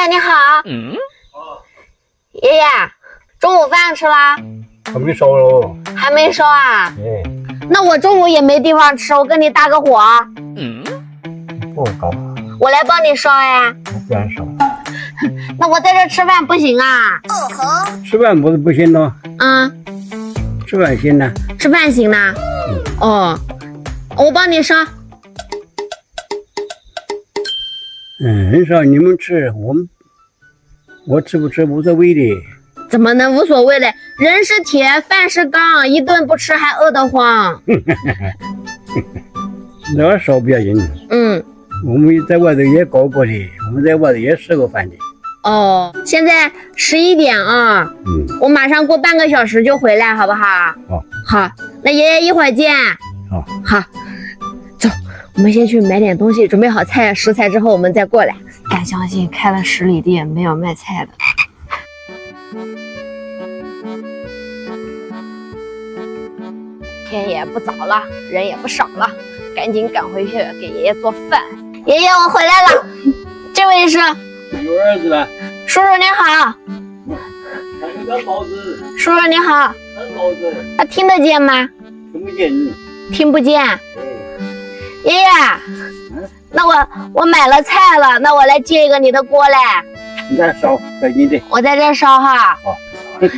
爷你好。爷爷，中午饭吃啦？还没烧喽。还没烧啊？那我中午也没地方吃，我跟你搭个伙。不搞，我来帮你烧呀。我不愿烧。那我在这吃饭不行啊？吃饭不行的。吃饭行的。吃饭行的。哦，我帮你烧。烧你们吃，我吃不吃无所谓的。怎么能无所谓嘞？人是铁，饭是钢，一顿不吃还饿得慌。那烧不要紧。我们在外头也搞过的，我们在外头也吃过饭的。哦，现在11点啊。我马上过半个小时就回来，好不好？好，那爷爷一会儿见。好，走，我们先去买点东西，准备好食材之后我们再过来。敢相信开了10里地没有卖菜的。天也不早了，人也不少了，赶紧赶回去给爷爷做饭。爷爷，我回来了。这位是有儿子了。叔叔您好。还有个包子。叔叔您好。包子。他听得见吗？听不见你。听不见。爷爷，那我买了菜了，那我来接一个你的锅嘞。你在烧，在你的。我在这烧哈。好。看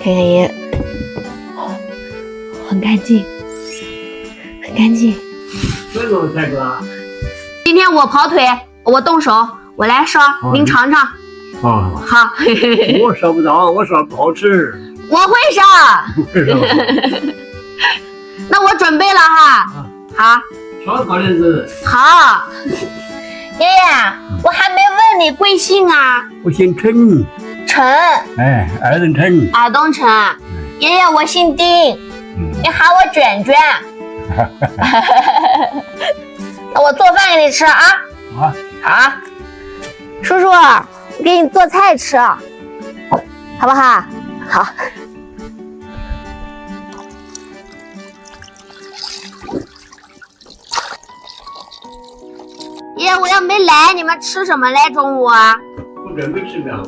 看爷爷，很干净，很干净。这种菜哥。今天我跑腿，我动手，我来烧，您尝尝。好。我烧不着，我烧不好吃。我会烧。那我准备了哈。好。烧烤点子。好。爷爷，我还没问你贵姓啊？我姓陈。陈。尔东陈。尔东陈。爷爷，我姓丁。你喊我卷卷。那我做饭给你吃啊。好。叔叔，我给你做菜吃，好不好？好。爷爷，我要没来，你们吃什么嘞？中午啊？我准备吃了。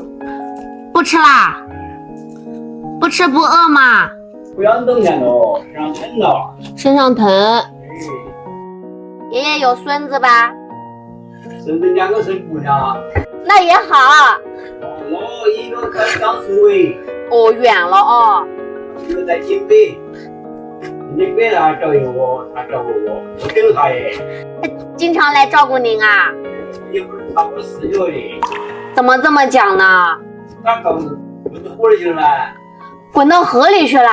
不吃啦？不吃不饿吗？不想动弹喽，身上疼了。身上疼。爷爷有孙子吧？孙子2个孙姑娘。那也好。一个在江苏卫。远了哦。一个在金北。金北他照顾我，他照顾我，我等他耶。经常来照顾您啊？也不是他不死掉的。怎么这么讲呢？他搞滚到河里去了。滚到河里去了。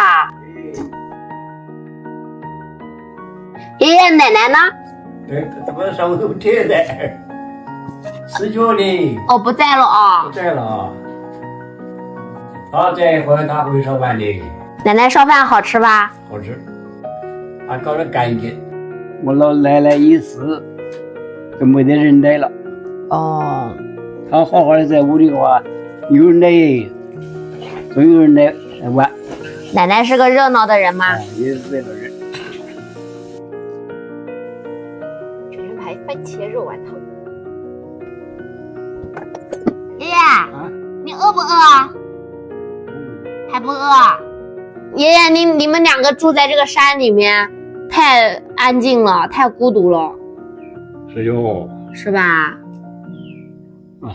爷爷奶奶呢？他们上头贴的，死掉的。不在了啊。不在了。他这回他会烧饭的。奶奶烧饭好吃吧？好吃。他搞得干净。我老奶奶一死，就没得人来了。他好好的在屋里的话，有人来，总有人来玩。奶奶是个热闹的人吗？也是热闹人。全排番茄肉丸汤。爷爷，你饿不饿啊？还不饿。爷爷，你们2个住在这个山里面，太安静了，太孤独了。是哟。是吧？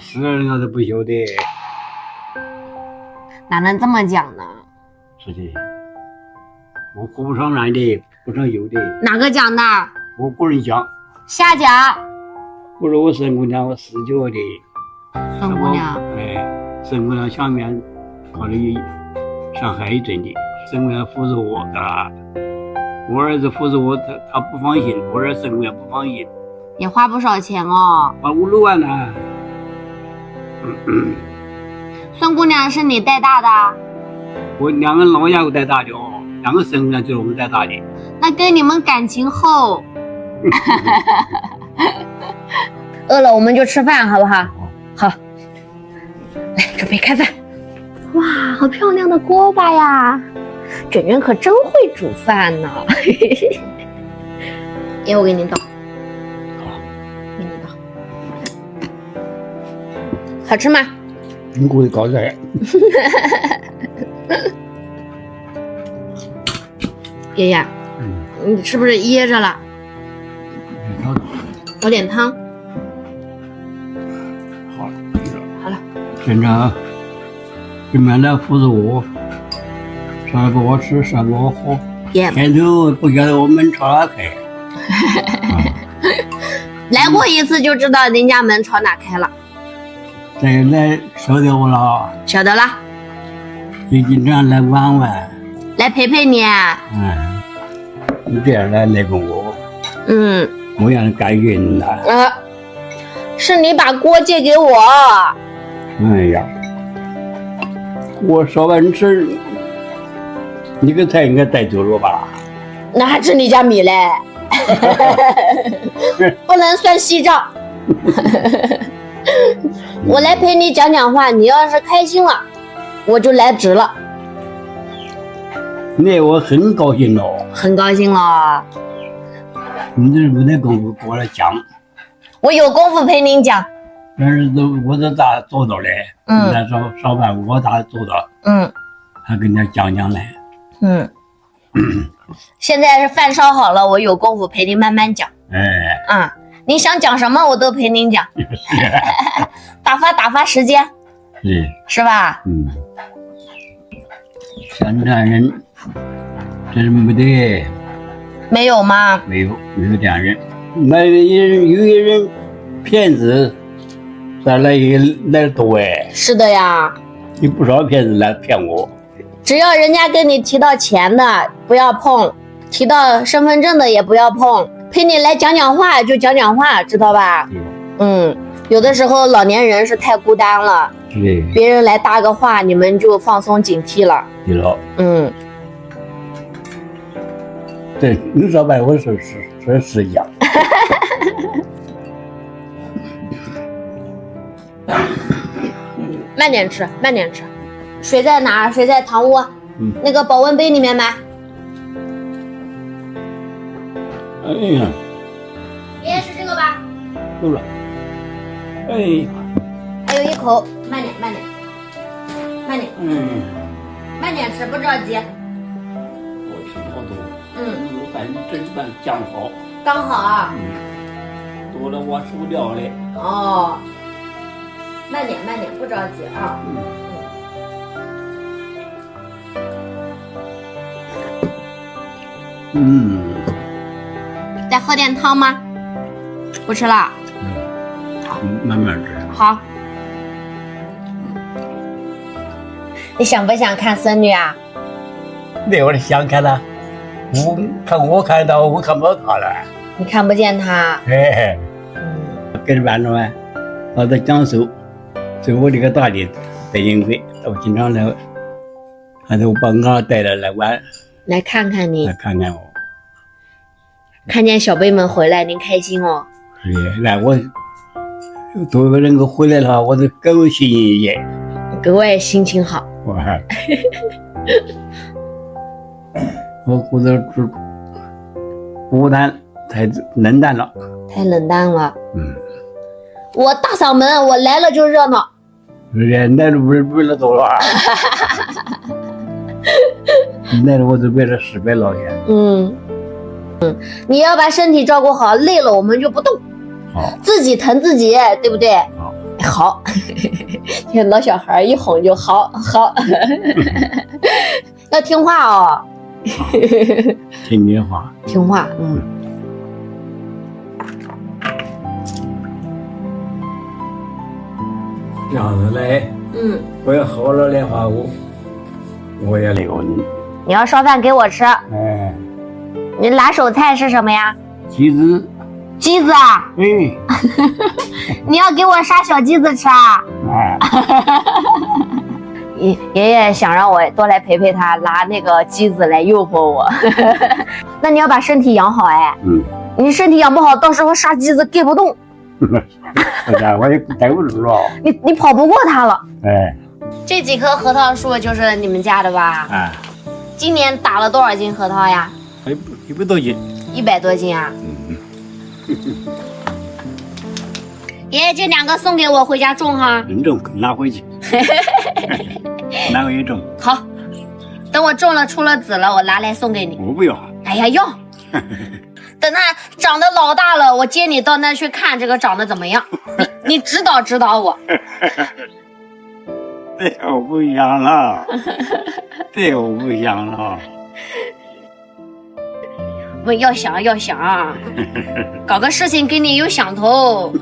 死了人都不晓得。哪能这么讲呢？是的。我活不上男的，不上有的。哪个讲的？我个人讲。瞎讲。我说我孙姑娘我死掉的。孙姑娘。孙姑娘下面考虑上海镇的。孙姑娘扶着我的。我儿子扶着我，他不放心，我儿孙姑娘不放心。也花不少钱哦。花5、6万呢。孙姑娘是你带大的？我2个老家给我带大的哦，2个孙姑娘就是我们带大的。那跟你们感情厚。饿了我们就吃饭，好不好？好。来，准备开饭。哇，好漂亮的锅巴呀！卷卷可真会煮饭呢。爷，我给您倒。好吃吗？你给我搞这。爷爷，你是不是噎着了？搞点汤。好了，好了。现在这面来扶着我，啥给我吃，啥给我喝。前头不晓得我门朝哪开。来过一次就知道人家门朝哪开了。再来晓得我了。晓得了。就经常来玩玩。来陪陪你。你这样来跟我。我让人感谢你了。是你把锅借给我。哎呀，我烧完吃，你个菜应该带走了吧？那还吃你家米嘞。不能算细账。我来陪你讲讲话，你要是开心了，我就来值了。那我很高兴了。很高兴了。你这没得功夫给我来讲。我有功夫陪您讲。但是我这咋做到嘞？那烧饭我咋做到？还跟人家讲讲嘞。现在是饭烧好了，我有功夫陪您慢慢讲。您想讲什么我都陪您讲。打发时间。是吧？像这样人真是没得。没有吗？没有这样人。有些人骗子，咱来多哎。是的呀。有不少骗子来骗我。只要人家跟你提到钱的不要碰，提到身份证的也不要碰，陪你来讲讲话就讲讲话，知道吧？有的时候老年人是太孤单了，别人来搭个话，你们就放松警惕了。对了。对，你说白我说是一样。慢点吃，慢点吃。水在哪儿？水在堂屋。那个保温杯里面买。哎呀。爷爷吃这个吧。够了。哎呀。还有一口，慢点，慢点，慢点。慢点吃，不着急。我吃好多。我感觉这饭酱好。刚好啊。多了我受不了嘞。慢点，慢点，不着急啊。再喝点汤吗？不吃了。好，慢慢吃。好。你想不想看孙女啊？那我想看了，我看到我看不到她了。你看不见她？跟着班主任，他在江苏，在我这个大的北京会，我经常来，还是我把我带着来玩，来看看你，来看看我。看见小辈们回来，您开心哦？那我作为能够回来的话，我就更有心意些，格外心情好。我觉得孤单太冷淡了，太冷淡了。我大嗓门，我来了就热闹。来了为了多了，来了我就为了失败了些。你要把身体照顾好，累了我们就不动。好，自己疼自己，对不对？好。这老小孩一哄就好。要听话哦。听你话。听话。这样子来。我要好了的话，我也留你。你要烧饭给我吃。你拿手菜是什么呀？鸡子。鸡子啊？你要给我杀小鸡子吃啊？爷爷想让我多来陪陪他，拿那个鸡子来诱惑我。那你要把身体养好哎。你身体养不好，到时候杀鸡子盖不动。我也带不住了。你跑不过他了。这几棵核桃树就是你们家的吧？今年打了多少斤核桃呀？100多斤。100多斤啊？爷爷这2个送给我回家种哈。种，拿回去，拿回去种。好，等我种了出了籽了，我拿来送给你。我不要。哎呀，要。等它长得老大了，我接你到那去看这个长得怎么样。你指导指导我。这我不想了，这我不想了。我要想，搞个事情给你有想头。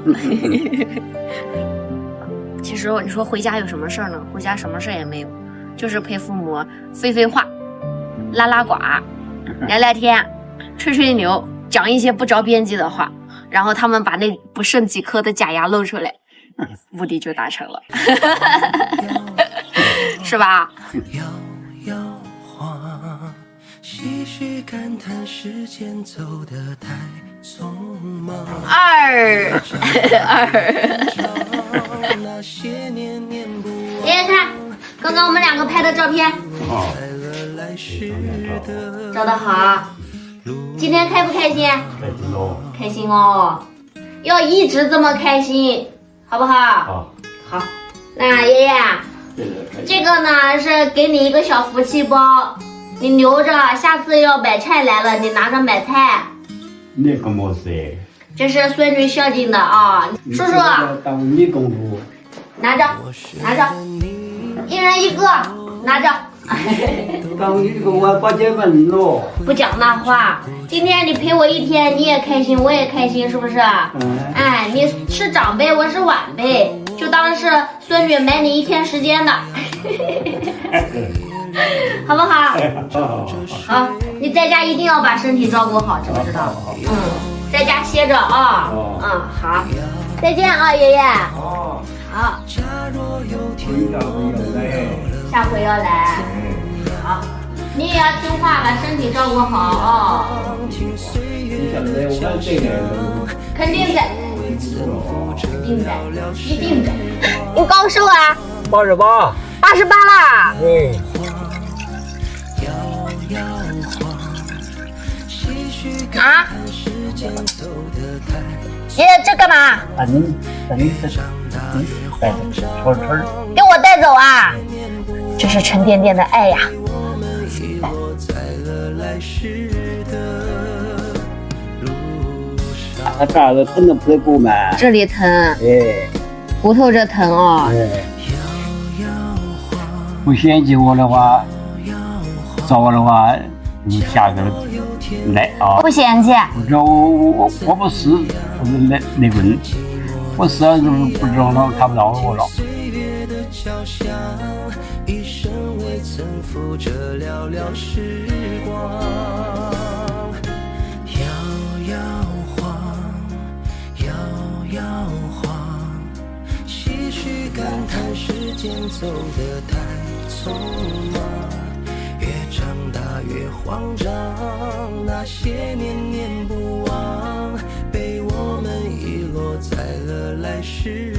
其实你说回家有什么事儿呢？回家什么事儿也没有，就是陪父母废话，拉呱，聊天，吹牛，讲一些不着边际的话，然后他们把那不剩几颗的假牙露出来，目的就达成了。是吧？唏嘘感叹时间走得太匆忙。爷爷看，刚刚我们2个拍的照片。照得好。今天开不开心？开心哦，要一直这么开心，好不好？好。那爷爷，这个呢是给你一个小福气包。你留着，下次要买菜来了，你拿着买菜。那个没事。这是孙女孝敬的啊，叔叔。当你公主。拿着，一人1个，拿着。当你公主把结婚了。不讲那话，今天你陪我1天，你也开心，我也开心，是不是？哎，你是长辈，我是晚辈，就当是孙女买你1天时间的。好不好？好，你在家一定要把身体照顾好，知不知道？在家歇着啊。好，再见啊，爷爷。好，下回要来。好，你也要听话，把身体照顾好啊。肯定在，一定在。你高寿啊？88。88啦。啊！爷爷，这干嘛？把你带着，给我带走啊！这是沉甸甸的爱呀。他这儿疼的不得够吗？这里疼，骨头这疼啊。不嫌弃我的话，找我的话，你下个来啊。不嫌弃。我不是，我是那个人，我实在是不知道他看不到我了。感叹时间走得太匆忙，越长大越慌张，那些年念不忘，被我们遗落在了来时